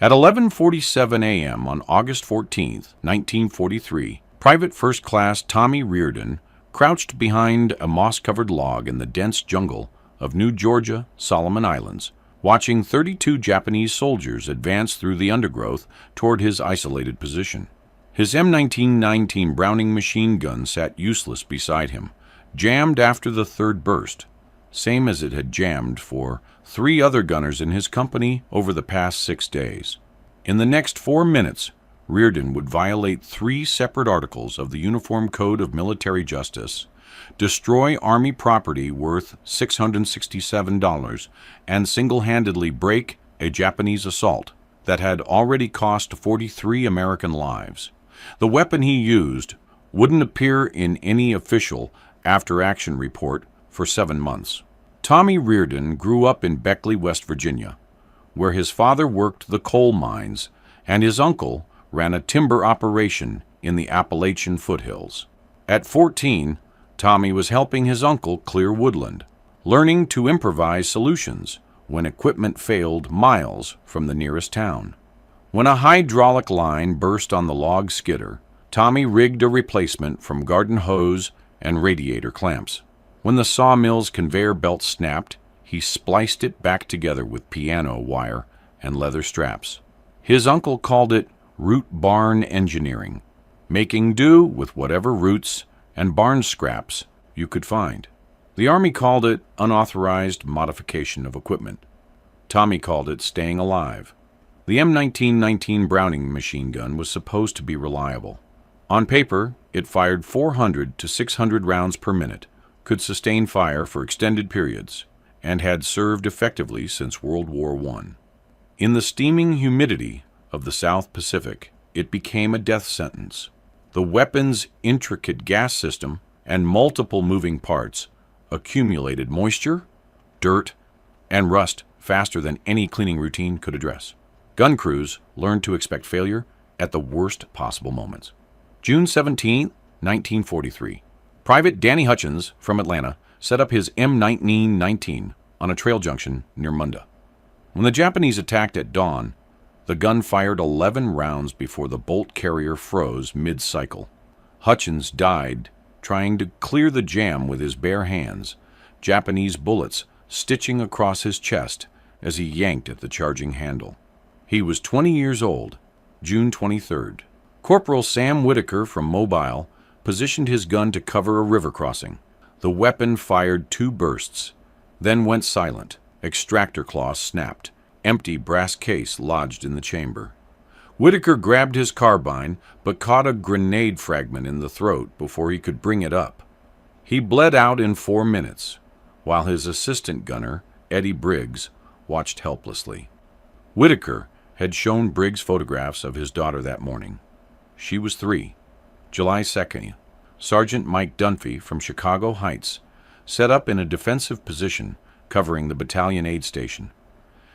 At 11:47 a.m. on August 14, 1943, Private First Class Tommy Reardon crouched behind a moss-covered log in the dense jungle of New Georgia, Solomon Islands, watching 32 Japanese soldiers advance through the undergrowth toward his isolated position. His M1919 Browning machine gun sat useless beside him, jammed after the third burst, same as it had jammed for 3 other gunners in his company over the past 6 days. In the next 4 minutes, Reardon would violate 3 separate articles of the Uniform Code of Military Justice, destroy Army property worth $667, and single-handedly break a Japanese assault that had already cost 43 American lives. The weapon he used wouldn't appear in any official after-action report for 7 months. Tommy Reardon grew up in Beckley, West Virginia, where his father worked the coal mines and his uncle ran a timber operation in the Appalachian foothills. At 14, Tommy was helping his uncle clear woodland, learning to improvise solutions when equipment failed miles from the nearest town. When a hydraulic line burst on the log skidder, Tommy rigged a replacement from garden hose and radiator clamps. When the sawmill's conveyor belt snapped, he spliced it back together with piano wire and leather straps. His uncle called it root barn engineering, making do with whatever roots and barn scraps you could find. The Army called it unauthorized modification of equipment. Tommy called it staying alive. The M1919 Browning machine gun was supposed to be reliable. On paper, it fired 400 to 600 rounds per minute, could sustain fire for extended periods, and had served effectively since World War I. In the steaming humidity of the South Pacific, it became a death sentence. The weapon's intricate gas system and multiple moving parts accumulated moisture, dirt, and rust faster than any cleaning routine could address. Gun crews learned to expect failure at the worst possible moments. June 17, 1943. Private Danny Hutchins from Atlanta set up his M1919 on a trail junction near Munda. When the Japanese attacked at dawn, the gun fired 11 rounds before the bolt carrier froze mid-cycle. Hutchins died trying to clear the jam with his bare hands, Japanese bullets stitching across his chest as he yanked at the charging handle. He was 20 years old, June 23rd. Corporal Sam Whitaker from Mobile positioned his gun to cover a river crossing. The weapon fired 2 bursts, then went silent. Extractor claw snapped. Empty brass case lodged in the chamber. Whitaker grabbed his carbine, but caught a grenade fragment in the throat before he could bring it up. He bled out in 4 minutes, while his assistant gunner, Eddie Briggs, watched helplessly. Whitaker had shown Briggs photographs of his daughter that morning. She was 3. July 2nd, Sergeant Mike Dunphy from Chicago Heights set up in a defensive position covering the battalion aid station.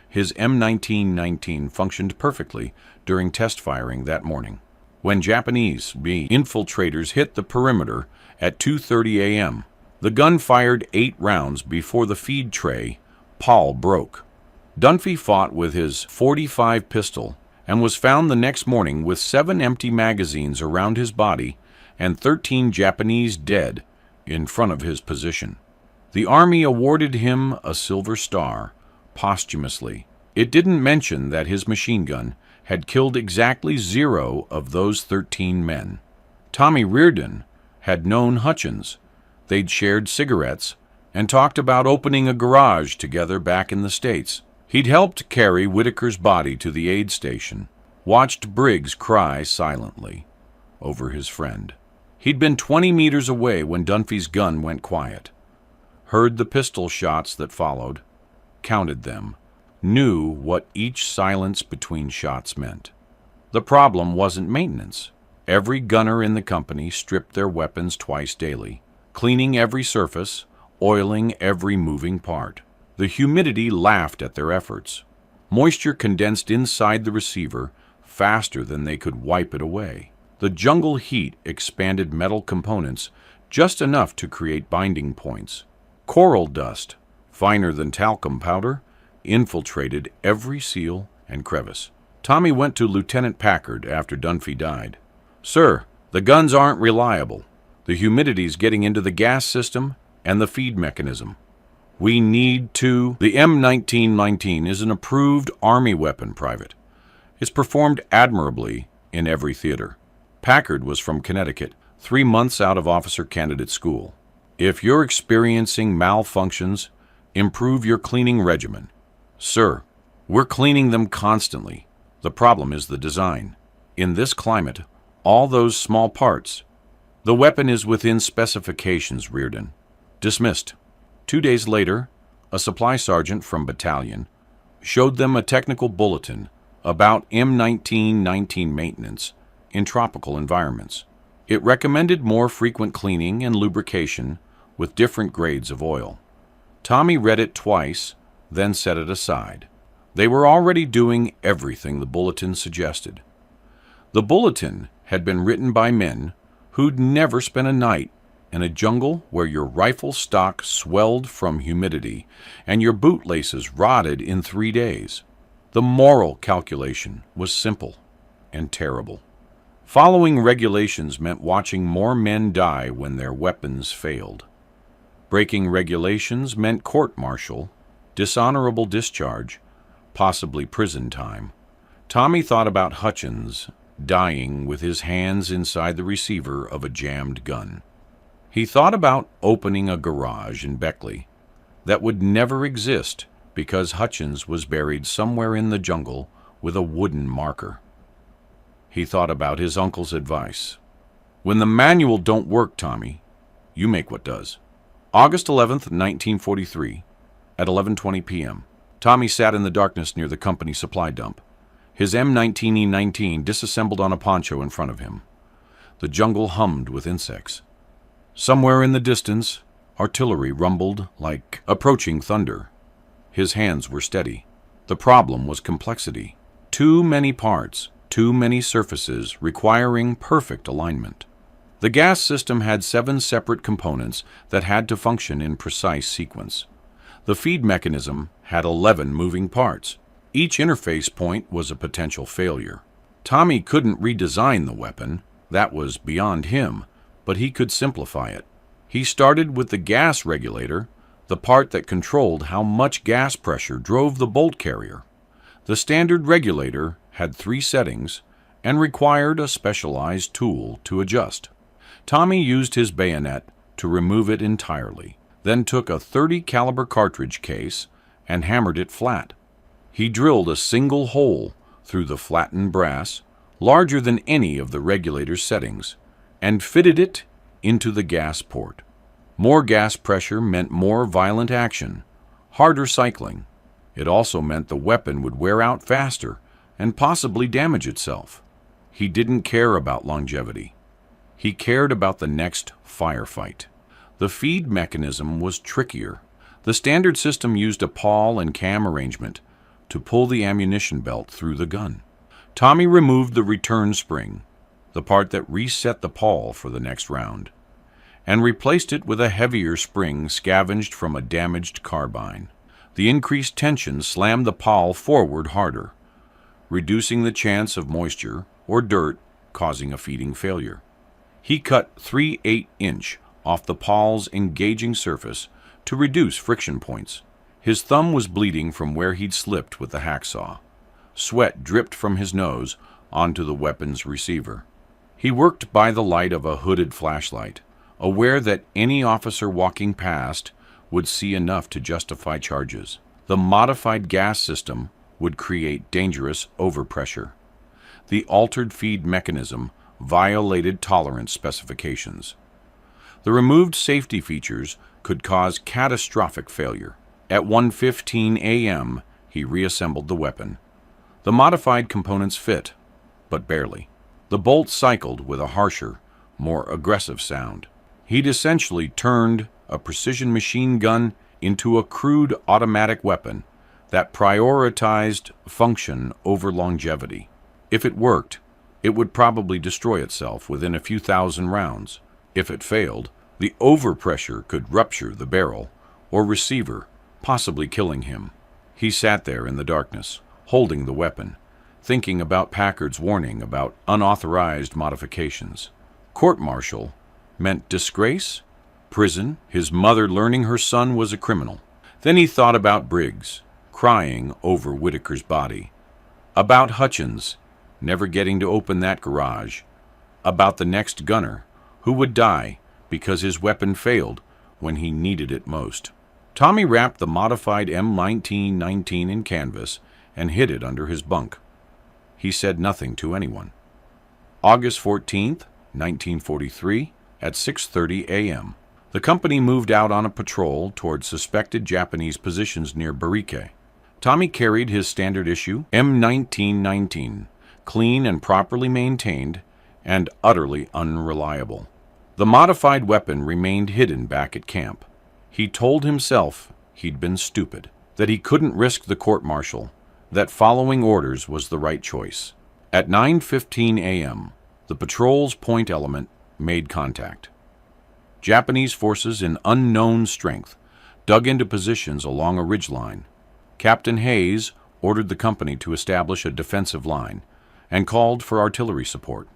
His M1919 functioned perfectly during test firing that morning. When Japanese infiltrators hit the perimeter at 2:30 a.m., the gun fired 8 rounds before the feed tray pawl broke. Dunphy fought with his .45 pistol and was found the next morning with 7 empty magazines around his body and 13 Japanese dead in front of his position. The Army awarded him a Silver Star posthumously. It didn't mention that his machine gun had killed exactly 0 of those 13 men. Tommy Reardon had known Hutchins. They'd shared cigarettes and talked about opening a garage together back in the States. He'd helped carry Whitaker's body to the aid station, watched Briggs cry silently over his friend. He'd been 20 meters away when Dunphy's gun went quiet, heard the pistol shots that followed, counted them, knew what each silence between shots meant. The problem wasn't maintenance. Every gunner in the company stripped their weapons twice daily, cleaning every surface, oiling every moving part. The humidity laughed at their efforts. Moisture condensed inside the receiver faster than they could wipe it away. The jungle heat expanded metal components just enough to create binding points. Coral dust, finer than talcum powder, infiltrated every seal and crevice. Tommy went to Lieutenant Packard after Dunphy died. "Sir, the guns aren't reliable. The humidity's getting into the gas system and the feed mechanism. We need to—" The M1919 is an approved Army weapon, Private. It's performed admirably in every theater. Packard was from Connecticut, 3 months out of officer candidate school. If you're experiencing malfunctions, improve your cleaning regimen. Sir, we're cleaning them constantly. The problem is the design. In this climate, all those small parts. The weapon is within specifications, Reardon. Dismissed. 2 days later, a supply sergeant from battalion showed them a technical bulletin about M1919 maintenance in tropical environments. It recommended more frequent cleaning and lubrication with different grades of oil. Tommy read it twice, then set it aside. They were already doing everything the bulletin suggested. The bulletin had been written by men who'd never spent a night in a jungle where your rifle stock swelled from humidity and your bootlaces rotted in 3 days. The moral calculation was simple and terrible. Following regulations meant watching more men die when their weapons failed. Breaking regulations meant court-martial, dishonorable discharge, possibly prison time. Tommy thought about Hutchins dying with his hands inside the receiver of a jammed gun. He thought about opening a garage in Beckley that would never exist because Hutchins was buried somewhere in the jungle with a wooden marker. He thought about his uncle's advice. When the manual don't work, Tommy, you make what does. August 11th, 1943, at 11:20 p.m., Tommy sat in the darkness near the company supply dump. His M19E19 disassembled on a poncho in front of him. The jungle hummed with insects. Somewhere in the distance, artillery rumbled like approaching thunder. His hands were steady. The problem was complexity. Too many parts, too many surfaces requiring perfect alignment. The gas system had 7 separate components that had to function in precise sequence. The feed mechanism had 11 moving parts. Each interface point was a potential failure. Tommy couldn't redesign the weapon. That was beyond him, but he could simplify it. He started with the gas regulator, the part that controlled how much gas pressure drove the bolt carrier. The standard regulator had 3 settings and required a specialized tool to adjust. Tommy used his bayonet to remove it entirely, then took a .30 caliber cartridge case and hammered it flat. He drilled a single hole through the flattened brass, larger than any of the regulator's settings, and fitted it into the gas port. More gas pressure meant more violent action, harder cycling. It also meant the weapon would wear out faster and possibly damage itself. He didn't care about longevity. He cared about the next firefight. The feed mechanism was trickier. The standard system used a pawl and cam arrangement to pull the ammunition belt through the gun. Tommy removed the return spring, the part that reset the pawl for the next round, and replaced it with a heavier spring scavenged from a damaged carbine. The increased tension slammed the pawl forward harder, reducing the chance of moisture or dirt causing a feeding failure. He cut 3/8" off the pawl's engaging surface to reduce friction points. His thumb was bleeding from where he'd slipped with the hacksaw. Sweat dripped from his nose onto the weapon's receiver. He worked by the light of a hooded flashlight, aware that any officer walking past would see enough to justify charges. The modified gas system would create dangerous overpressure. The altered feed mechanism violated tolerance specifications. The removed safety features could cause catastrophic failure. At 1:15 a.m., he reassembled the weapon. The modified components fit, but barely. The bolt cycled with a harsher, more aggressive sound. He'd essentially turned a precision machine gun into a crude automatic weapon that prioritized function over longevity. If it worked, it would probably destroy itself within a few thousand rounds. If it failed, the overpressure could rupture the barrel or receiver, possibly killing him. He sat there in the darkness, holding the weapon, thinking about Packard's warning about unauthorized modifications. Court-martial meant disgrace, prison, his mother learning her son was a criminal. Then he thought about Briggs, crying over Whitaker's body, about Hutchins, never getting to open that garage, about the next gunner, who would die because his weapon failed when he needed it most. Tommy wrapped the modified M1919 in canvas and hid it under his bunk. He said nothing to anyone. August 14th, 1943, at 6:30 a.m., the company moved out on a patrol toward suspected Japanese positions near Bariké. Tommy carried his standard issue M1919, clean and properly maintained, and utterly unreliable. The modified weapon remained hidden back at camp. He told himself he'd been stupid, that he couldn't risk the court-martial, that following orders was the right choice. At 9:15 a.m., the patrol's point element made contact. Japanese forces in unknown strength dug into positions along a ridgeline. Captain Hayes ordered the company to establish a defensive line and called for artillery support.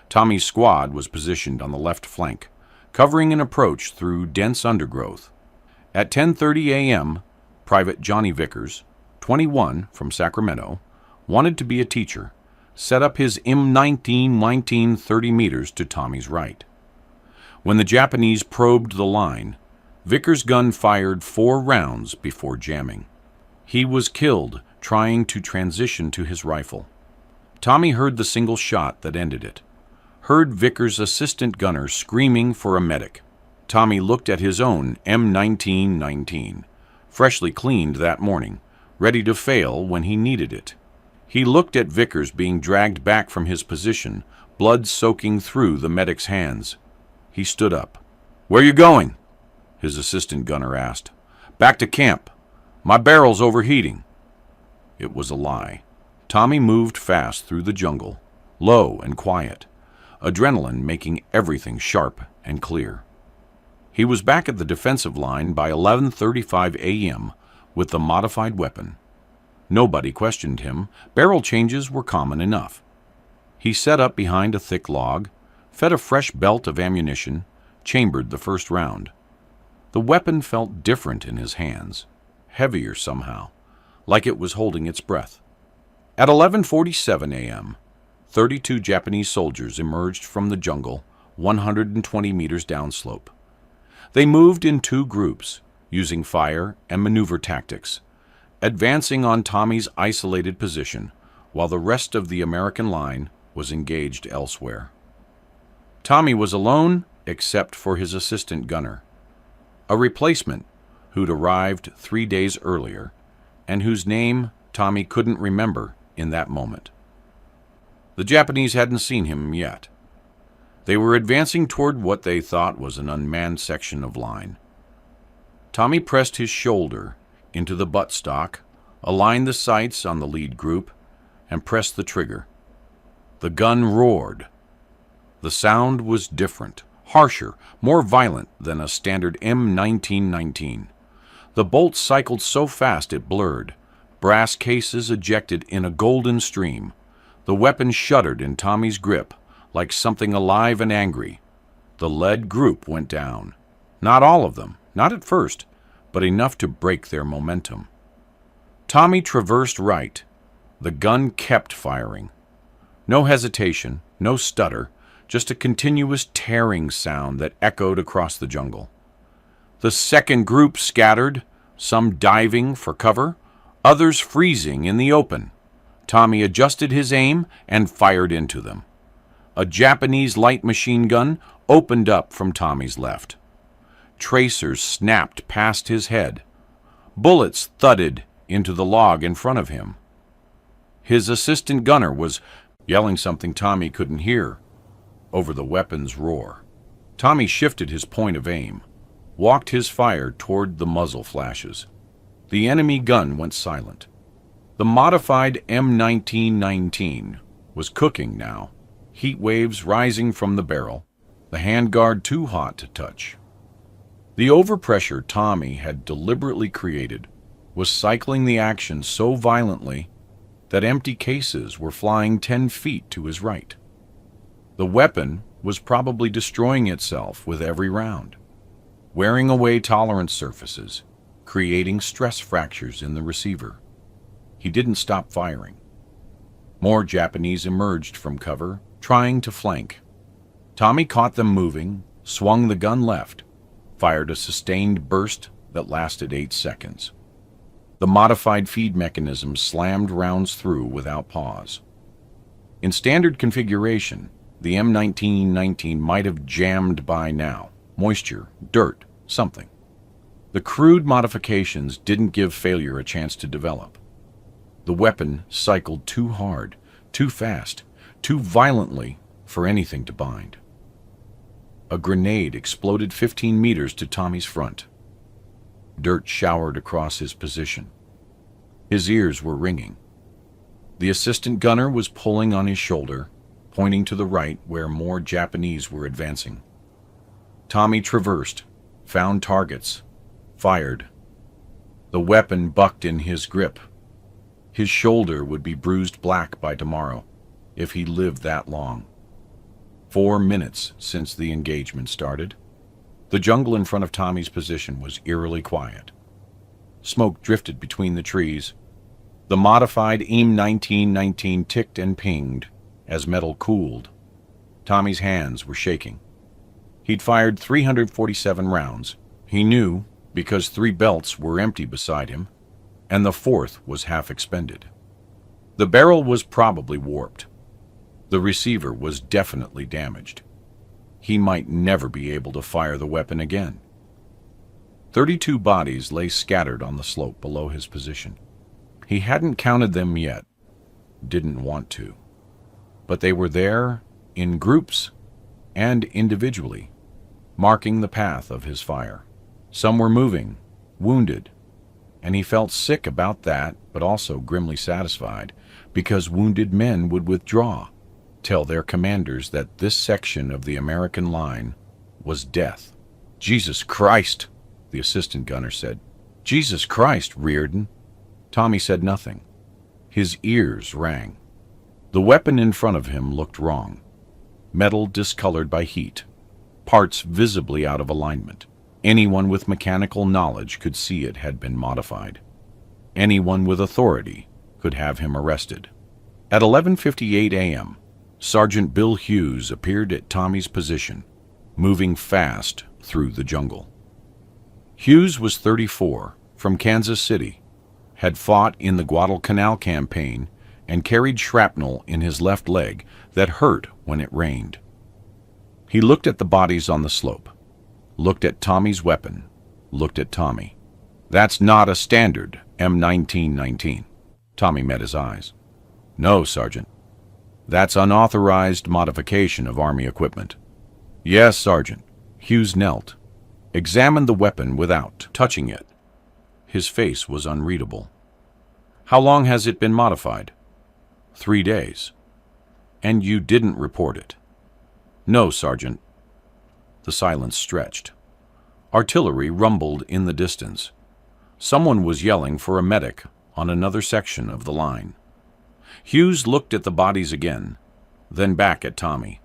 Tommy's squad was positioned on the left flank, covering an approach through dense undergrowth. At 10:30 a.m., Private Johnny Vickers, 21, from Sacramento, wanted to be a teacher, set up his M1919 30 meters to Tommy's right. When the Japanese probed the line, Vickers' gun fired 4 rounds before jamming. He was killed trying to transition to his rifle. Tommy heard the single shot that ended it, heard Vickers' assistant gunner screaming for a medic. Tommy looked at his own M1919, freshly cleaned that morning, ready to fail when he needed it. He looked at Vickers being dragged back from his position, blood soaking through the medic's hands. He stood up. "Where you going?" his assistant gunner asked. "Back to camp. My barrel's overheating." It was a lie. Tommy moved fast through the jungle, low and quiet, adrenaline making everything sharp and clear. He was back at the defensive line by 11:35 a.m. with the modified weapon. Nobody questioned him. Barrel changes were common enough. He set up behind a thick log, fed a fresh belt of ammunition, chambered the first round. The weapon felt different in his hands, heavier somehow, like it was holding its breath. At 11:47 a.m., 32 Japanese soldiers emerged from the jungle 120 meters downslope. They moved in 2 groups, using fire and maneuver tactics, advancing on Tommy's isolated position while the rest of the American line was engaged elsewhere. Tommy was alone except for his assistant gunner, a replacement who'd arrived 3 days earlier and whose name Tommy couldn't remember in that moment. The Japanese hadn't seen him yet. They were advancing toward what they thought was an unmanned section of line. Tommy pressed his shoulder into the buttstock, aligned the sights on the lead group, and pressed the trigger. The gun roared. The sound was different, harsher, more violent than a standard M1919. The bolts cycled so fast it blurred. Brass cases ejected in a golden stream. The weapon shuddered in Tommy's grip, like something alive and angry. The lead group went down. Not all of them, not at first, but enough to break their momentum. Tommy traversed right. The gun kept firing. No hesitation, no stutter, just a continuous tearing sound that echoed across the jungle. The second group scattered, some diving for cover, others freezing in the open. Tommy adjusted his aim and fired into them. A Japanese light machine gun opened up from Tommy's left. Tracers snapped past his head. Bullets thudded into the log in front of him. His assistant gunner was yelling something Tommy couldn't hear over the weapon's roar. Tommy shifted his point of aim, walked his fire toward the muzzle flashes. The enemy gun went silent. The modified M1919 was cooking now, heat waves rising from the barrel, the handguard too hot to touch. The overpressure Tommy had deliberately created was cycling the action so violently that empty cases were flying 10 feet to his right. The weapon was probably destroying itself with every round, wearing away tolerance surfaces, creating stress fractures in the receiver. He didn't stop firing. More Japanese emerged from cover, trying to flank. Tommy caught them moving, swung the gun left, fired a sustained burst that lasted 8 seconds. The modified feed mechanism slammed rounds through without pause. In standard configuration, the M1919 might have jammed by now. Moisture, dirt, something. The crude modifications didn't give failure a chance to develop. The weapon cycled too hard, too fast, too violently for anything to bind. A grenade exploded 15 meters to Tommy's front. Dirt showered across his position. His ears were ringing. The assistant gunner was pulling on his shoulder, pointing to the right where more Japanese were advancing. Tommy traversed, found targets, fired. The weapon bucked in his grip. His shoulder would be bruised black by tomorrow, if he lived that long. 4 minutes since the engagement started. The jungle in front of Tommy's position was eerily quiet. Smoke drifted between the trees. The modified M1919 ticked and pinged as metal cooled. Tommy's hands were shaking. He'd fired 347 rounds. He knew because 3 belts were empty beside him, and the 4th was half expended. The barrel was probably warped. The receiver was definitely damaged. He might never be able to fire the weapon again. 32 bodies lay scattered on the slope below his position. He hadn't counted them yet, didn't want to. But they were there in groups and individually, marking the path of his fire. Some were moving, wounded, and he felt sick about that, but also grimly satisfied, because wounded men would withdraw, tell their commanders that this section of the American line was death. "Jesus Christ," the assistant gunner said. "Jesus Christ, Reardon." Tommy said nothing. His ears rang. The weapon in front of him looked wrong. Metal discolored by heat, parts visibly out of alignment. Anyone with mechanical knowledge could see it had been modified. Anyone with authority could have him arrested. At 11:58 a.m., Sergeant Bill Hughes appeared at Tommy's position, moving fast through the jungle. Hughes was 34, from Kansas City, had fought in the Guadalcanal campaign, and carried shrapnel in his left leg that hurt when it rained. He looked at the bodies on the slope, looked at Tommy's weapon, looked at Tommy. "That's not a standard M1919. Tommy met his eyes. "No, Sergeant. That's unauthorized modification of Army equipment." "Yes, Sergeant." Hughes knelt, examined the weapon without touching it. His face was unreadable. "How long has it been modified?" 3 days. "And you didn't report it?" "No, Sergeant." The silence stretched. Artillery rumbled in the distance. Someone was yelling for a medic on another section of the line. Hughes looked at the bodies again, then back at Tommy.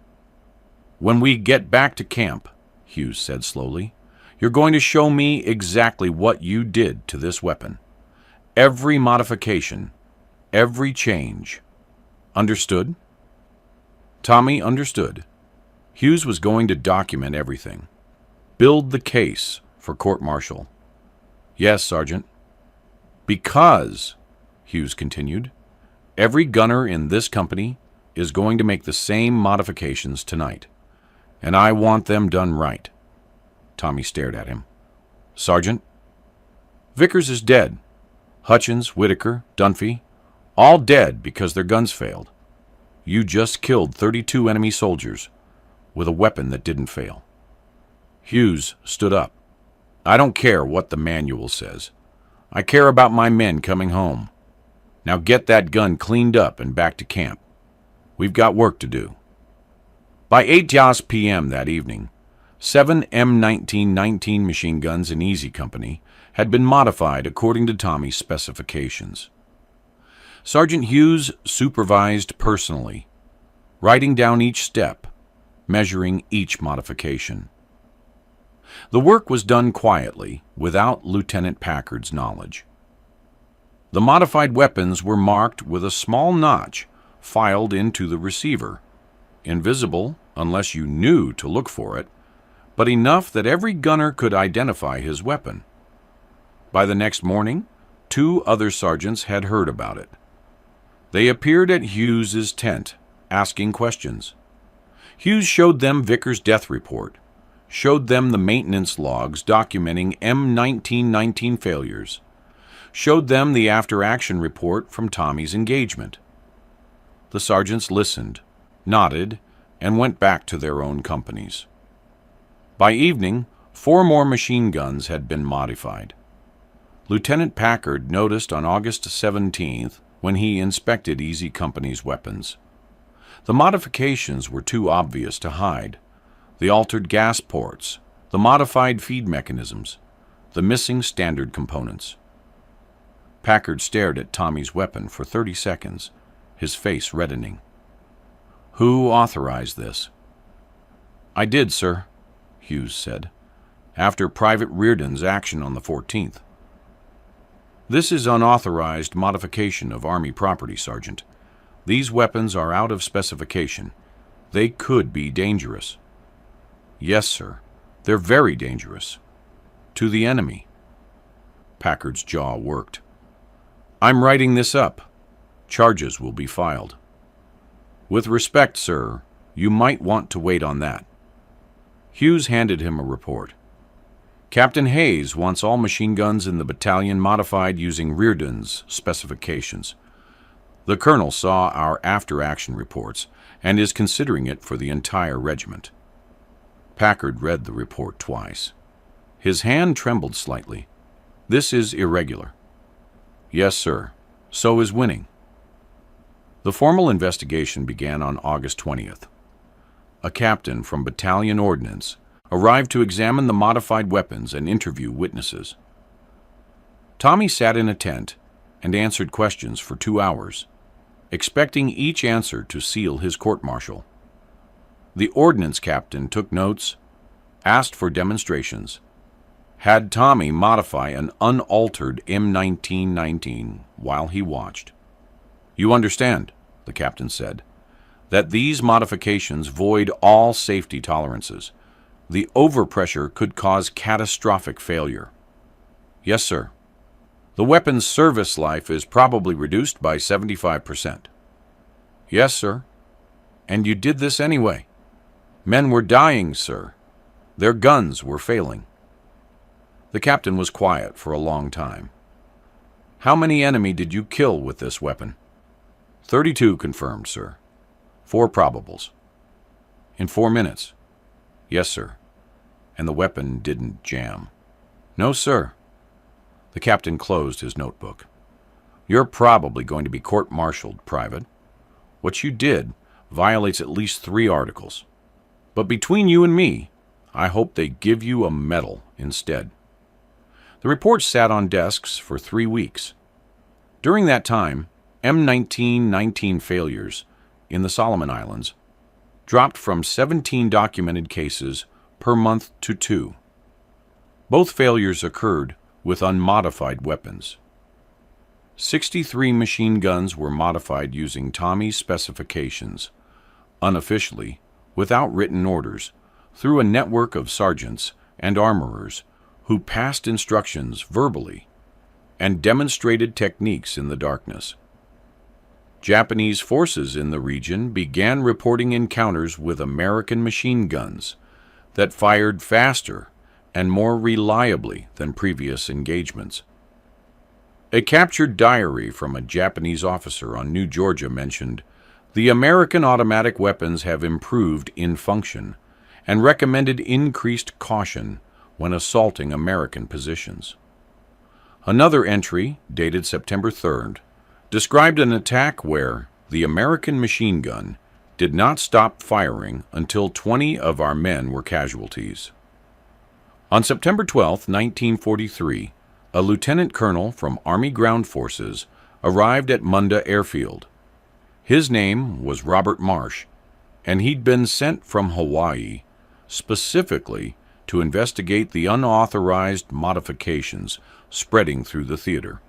"When we get back to camp," Hughes said slowly, "you're going to show me exactly what you did to this weapon. Every modification, every change. Understood?" Tommy understood. Hughes was going to document everything. Build the case for court-martial. "Yes, Sergeant." "Because," Hughes continued, "every gunner in this company is going to make the same modifications tonight, and I want them done right." Tommy stared at him. "Sergeant?" "Vickers is dead. Hutchins, Whitaker, Dunphy, all dead because their guns failed. You just killed 32 enemy soldiers with a weapon that didn't fail." Hughes stood up. "I don't care what the manual says. I care about my men coming home. Now get that gun cleaned up and back to camp. We've got work to do." By 8 p.m. that evening, 7 M1919 machine guns in Easy Company had been modified according to Tommy's specifications. Sergeant Hughes supervised personally, writing down each step, measuring each modification. The work was done quietly, without Lieutenant Packard's knowledge. The modified weapons were marked with a small notch filed into the receiver, invisible unless you knew to look for it, but enough that every gunner could identify his weapon. By the next morning, 2 other sergeants had heard about it. They appeared at Hughes's tent, asking questions. Hughes showed them Vickers' death report, showed them the maintenance logs documenting M1919 failures, showed them the after-action report from Tommy's engagement. The sergeants listened, nodded, and went back to their own companies. By evening, 4 more machine guns had been modified. Lieutenant Packard noticed on August 17th when he inspected Easy Company's weapons. The modifications were too obvious to hide. The altered gas ports, the modified feed mechanisms, the missing standard components. Packard stared at Tommy's weapon for 30 seconds, his face reddening. "Who authorized this?" "I did, sir," Hughes said, "after Private Reardon's action on the 14th. This is unauthorized modification of Army property, Sergeant. These weapons are out of specification. They could be dangerous." "Yes, sir. They're very dangerous. To the enemy." Packard's jaw worked. "I'm writing this up. Charges will be filed." "With respect, sir, you might want to wait on that." Hughes handed him a report. "Captain Hayes wants all machine guns in the battalion modified using Reardon's specifications. The colonel saw our after-action reports and is considering it for the entire regiment." Packard read the report twice. His hand trembled slightly. "This is irregular." "Yes, sir. So is winning." The formal investigation began on August 20th. A captain from Battalion Ordnance arrived to examine the modified weapons and interview witnesses. Tommy sat in a tent and answered questions for 2 hours, expecting each answer to seal his court-martial. The ordnance captain took notes, asked for demonstrations, had Tommy modify an unaltered M1919 while he watched. "You understand," the captain said, "that these modifications void all safety tolerances. The overpressure could cause catastrophic failure." "Yes, sir." "The weapon's service life is probably reduced by 75%. "Yes, sir." "And you did this anyway." "Men were dying, sir. Their guns were failing." The captain was quiet for a long time. "How many enemy did you kill with this weapon?" 32 confirmed, sir. 4 probables." "In 4 minutes?" "Yes, sir." "And the weapon didn't jam?" "No, sir." The captain closed his notebook. "You're probably going to be court-martialed, Private. What you did violates at least 3 articles. But between you and me, I hope they give you a medal instead." The report sat on desks for 3 weeks. During that time, M1919 failures in the Solomon Islands dropped from 17 documented cases per month to 2. Both failures occurred with unmodified weapons. 63 machine guns were modified using Tommy's specifications, unofficially, without written orders, through a network of sergeants and armorers who passed instructions verbally and demonstrated techniques in the darkness. Japanese forces in the region began reporting encounters with American machine guns that fired faster and more reliably than previous engagements. A captured diary from a Japanese officer on New Georgia mentioned, "The American automatic weapons have improved in function and recommended increased caution when assaulting American positions." Another entry, dated September 3rd, described an attack where the American machine gun did not stop firing until 20 of our men were casualties. On September 12, 1943, a lieutenant colonel from Army Ground Forces arrived at Munda Airfield. His name was Robert Marsh, and he'd been sent from Hawaii specifically to investigate the unauthorized modifications spreading through the theater.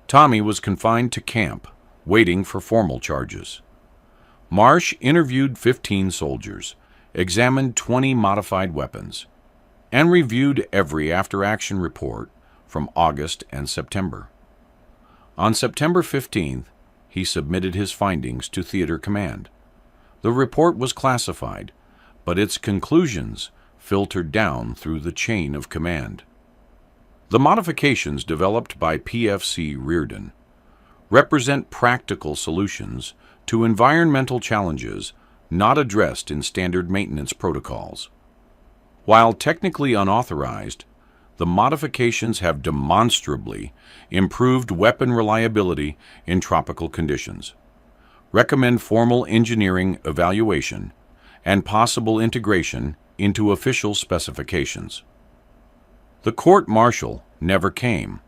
Tommy was confined to camp, waiting for formal charges. Marsh interviewed 15 soldiers, examined 20 modified weapons, and reviewed every after-action report from August and September. On September 15th, he submitted his findings to Theater Command. The report was classified, but its conclusions filtered down through the chain of command. The modifications developed by PFC Reardon represent practical solutions to environmental challenges not addressed in standard maintenance protocols. While technically unauthorized, the modifications have demonstrably improved weapon reliability in tropical conditions, recommend formal engineering evaluation, and possible integration into official specifications. The court-martial never came.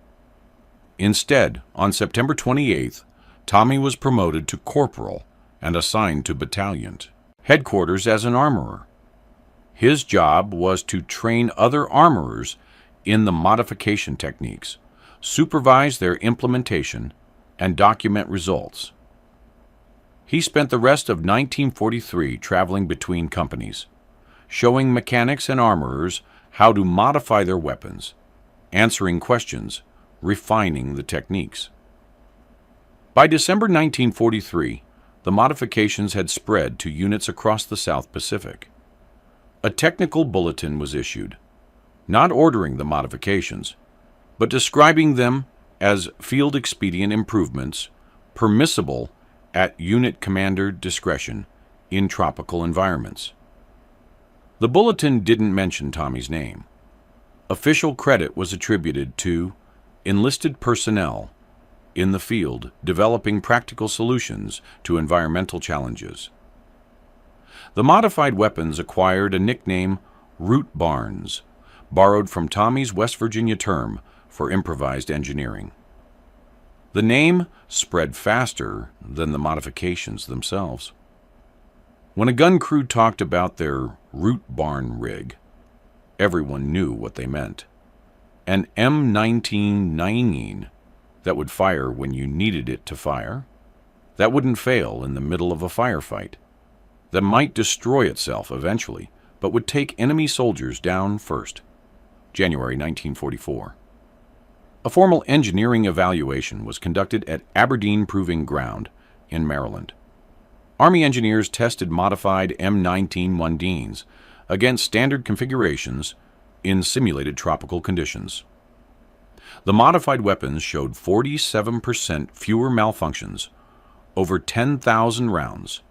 Instead, on September 28th, Tommy was promoted to corporal and assigned to battalion headquarters as an armorer. His job was to train other armorers in the modification techniques, supervise their implementation, and document results. He spent the rest of 1943 traveling between companies, showing mechanics and armorers how to modify their weapons, answering questions, refining the techniques. By December 1943, the modifications had spread to units across the South Pacific. A technical bulletin was issued, not ordering the modifications, but describing them as field expedient improvements permissible at unit commander discretion in tropical environments. The bulletin didn't mention Tommy's name. Official credit was attributed to enlisted personnel in the field developing practical solutions to environmental challenges. The modified weapons acquired a nickname Root Barns, borrowed from Tommy's West Virginia term for improvised engineering. The name spread faster than the modifications themselves. When a gun crew talked about their Root Barn rig, everyone knew what they meant. An M19 that would fire when you needed it to fire, that wouldn't fail in the middle of a firefight, that might destroy itself eventually, but would take enemy soldiers down first. January 1944. A formal engineering evaluation was conducted at Aberdeen Proving Ground in Maryland. Army engineers tested modified M19 Mundines against standard configurations in simulated tropical conditions. The modified weapons showed 47% fewer malfunctions, over 10,000 rounds,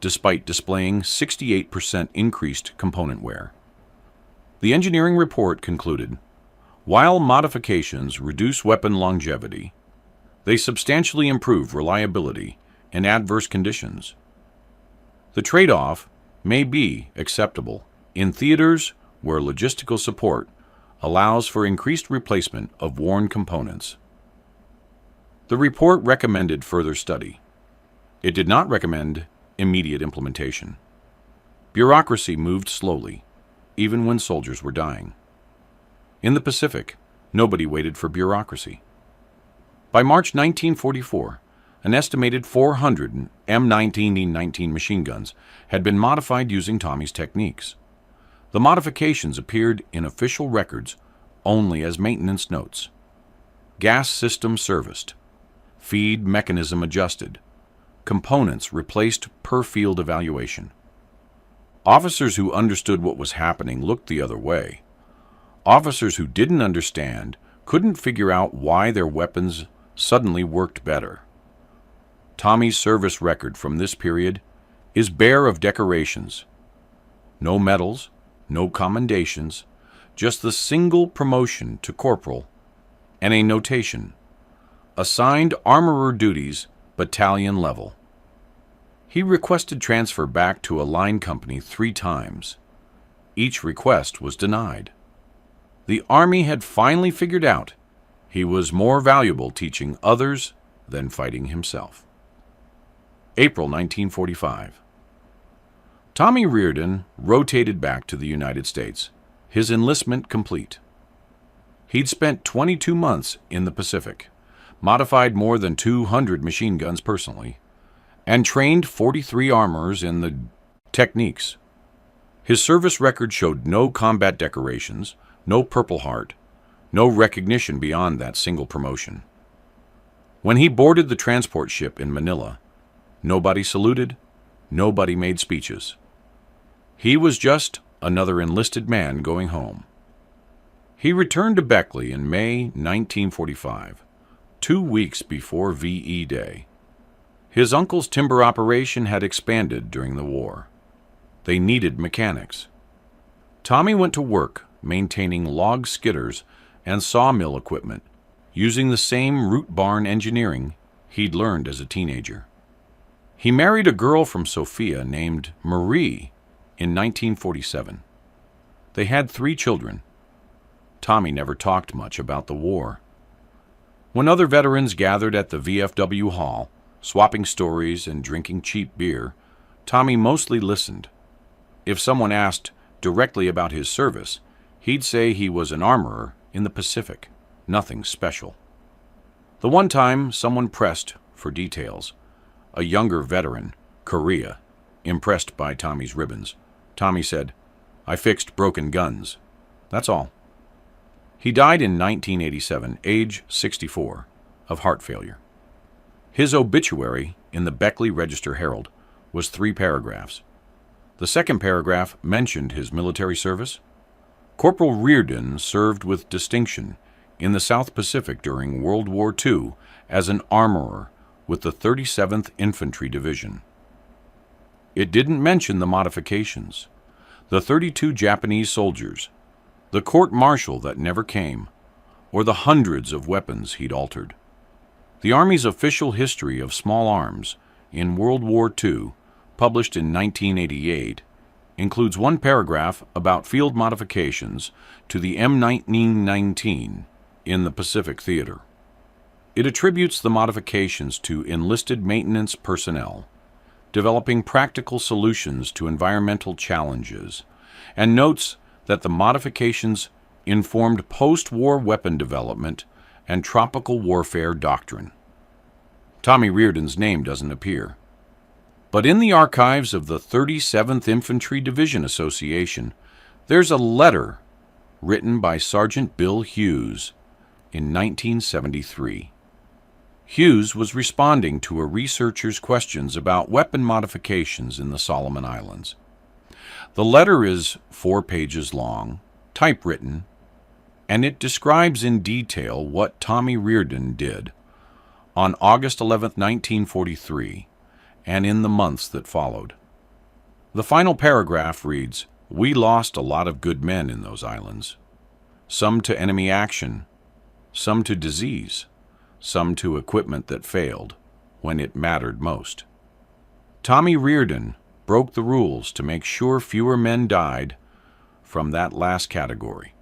despite displaying 68% increased component wear. The engineering report concluded, while modifications reduce weapon longevity, they substantially improve reliability in adverse conditions. The trade-off may be acceptable in theaters where logistical support allows for increased replacement of worn components. The report recommended further study. It did not recommend immediate implementation. Bureaucracy moved slowly, even when soldiers were dying. In the Pacific, nobody waited for bureaucracy. By March 1944, an estimated 400 M19E19 machine guns had been modified using Tommy's techniques. The modifications appeared in official records only as maintenance notes. Gas system serviced, feed mechanism adjusted, components replaced per field evaluation. Officers who understood what was happening looked the other way. Officers who didn't understand couldn't figure out why their weapons suddenly worked better. Tommy's service record from this period is bare of decorations. No medals, no commendations, just the single promotion to corporal and a notation, assigned armorer duties, battalion level. He requested transfer back to a line company 3 times. Each request was denied. The Army had finally figured out he was more valuable teaching others than fighting himself. April 1945. Tommy Riordan rotated back to the United States, his enlistment complete. He'd spent 22 months in the Pacific, modified more than 200 machine guns personally, and trained 43 armorers in the techniques. His service record showed no combat decorations, no Purple Heart, no recognition beyond that single promotion. When he boarded the transport ship in Manila, nobody saluted, nobody made speeches. He was just another enlisted man going home. He returned to Beckley in May 1945, 2 weeks before VE Day. His uncle's timber operation had expanded during the war. They needed mechanics. Tommy went to work maintaining log skidders and sawmill equipment, using the same root barn engineering he'd learned as a teenager. He married a girl from Sofia named Marie in 1947. They had 3 children. Tommy never talked much about the war. When other veterans gathered at the VFW hall, swapping stories and drinking cheap beer, Tommy mostly listened. If someone asked directly about his service, he'd say he was an armorer in the Pacific, nothing special. The one time someone pressed for details, a younger veteran, Korea, impressed by Tommy's ribbons, Tommy said, "I fixed broken guns. That's all." He died in 1987, age 64, of heart failure. His obituary in the Beckley Register-Herald was 3 paragraphs. The second paragraph mentioned his military service. Corporal Riordan served with distinction in the South Pacific during World War II as an armorer with the 37th Infantry Division. It didn't mention the modifications, the 32 Japanese soldiers, the court-martial that never came, or the hundreds of weapons he'd altered. The Army's official history of small arms in World War II, published in 1988, includes 1 paragraph about field modifications to the M1919 in the Pacific Theater. It attributes the modifications to enlisted maintenance personnel, developing practical solutions to environmental challenges, and notes that the modifications informed post-war weapon development and tropical warfare doctrine. Tommy Riordan's name doesn't appear. But in the archives of the 37th Infantry Division Association, there's a letter written by Sergeant Bill Hughes in 1973. Hughes was responding to a researcher's questions about weapon modifications in the Solomon Islands. The letter is 4 pages long, typewritten, and it describes in detail what Tommy Riordan did on August 11, 1943, and in the months that followed. The final paragraph reads, "We lost a lot of good men in those islands, some to enemy action, some to disease, some to equipment that failed when it mattered most. Tommy Riordan broke the rules to make sure fewer men died from that last category.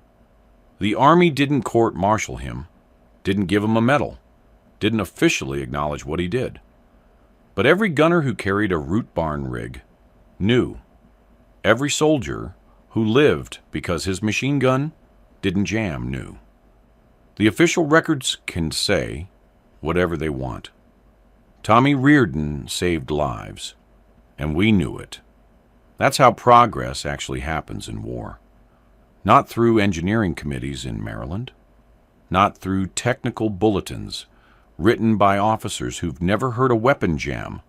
The Army didn't court-martial him, didn't give him a medal, didn't officially acknowledge what he did. But every gunner who carried a root barn rig knew. Every soldier who lived because his machine gun didn't jam knew. The official records can say whatever they want. Tommy Riordan saved lives, and we knew it. That's how progress actually happens in war. Not through engineering committees in Maryland, not through technical bulletins written by officers who've never heard a weapon jam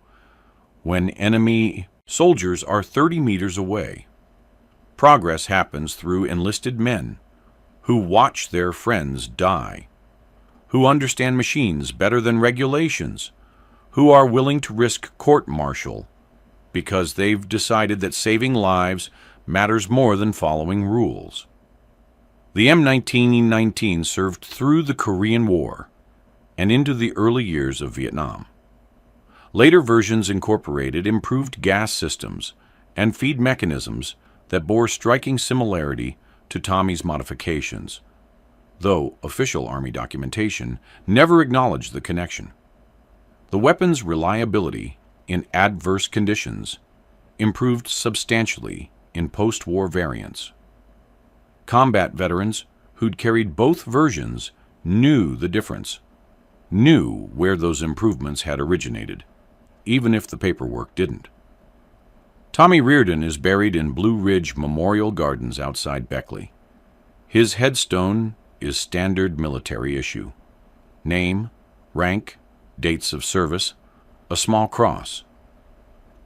when enemy soldiers are 30 meters away. Progress happens through enlisted men who watch their friends die, who understand machines better than regulations, who are willing to risk court-martial because they've decided that saving lives matters more than following rules. The M1919 served through the Korean War and into the early years of Vietnam. Later versions incorporated improved gas systems and feed mechanisms that bore striking similarity to Tommy's modifications, though official Army documentation never acknowledged the connection. The weapon's reliability in adverse conditions improved substantially in post-war variants. Combat veterans who'd carried both versions knew the difference, knew where those improvements had originated, even if the paperwork didn't. Tommy Riordan is buried in Blue Ridge Memorial Gardens outside Beckley. His headstone is standard military issue. Name, rank, dates of service, a small cross.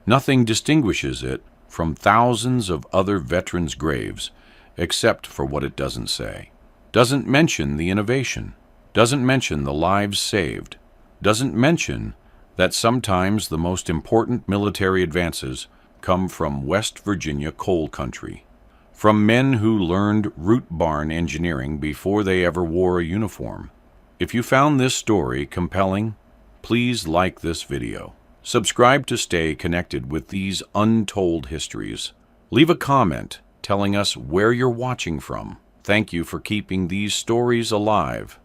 Nothing distinguishes it from thousands of other veterans' graves, except for what it doesn't say. Doesn't mention the innovation, doesn't mention the lives saved, doesn't mention that sometimes the most important military advances come from West Virginia coal country, from men who learned root barn engineering before they ever wore a uniform. If you found this story compelling, please like this video. Subscribe to stay connected with these untold histories. Leave a comment telling us where you're watching from. Thank you for keeping these stories alive.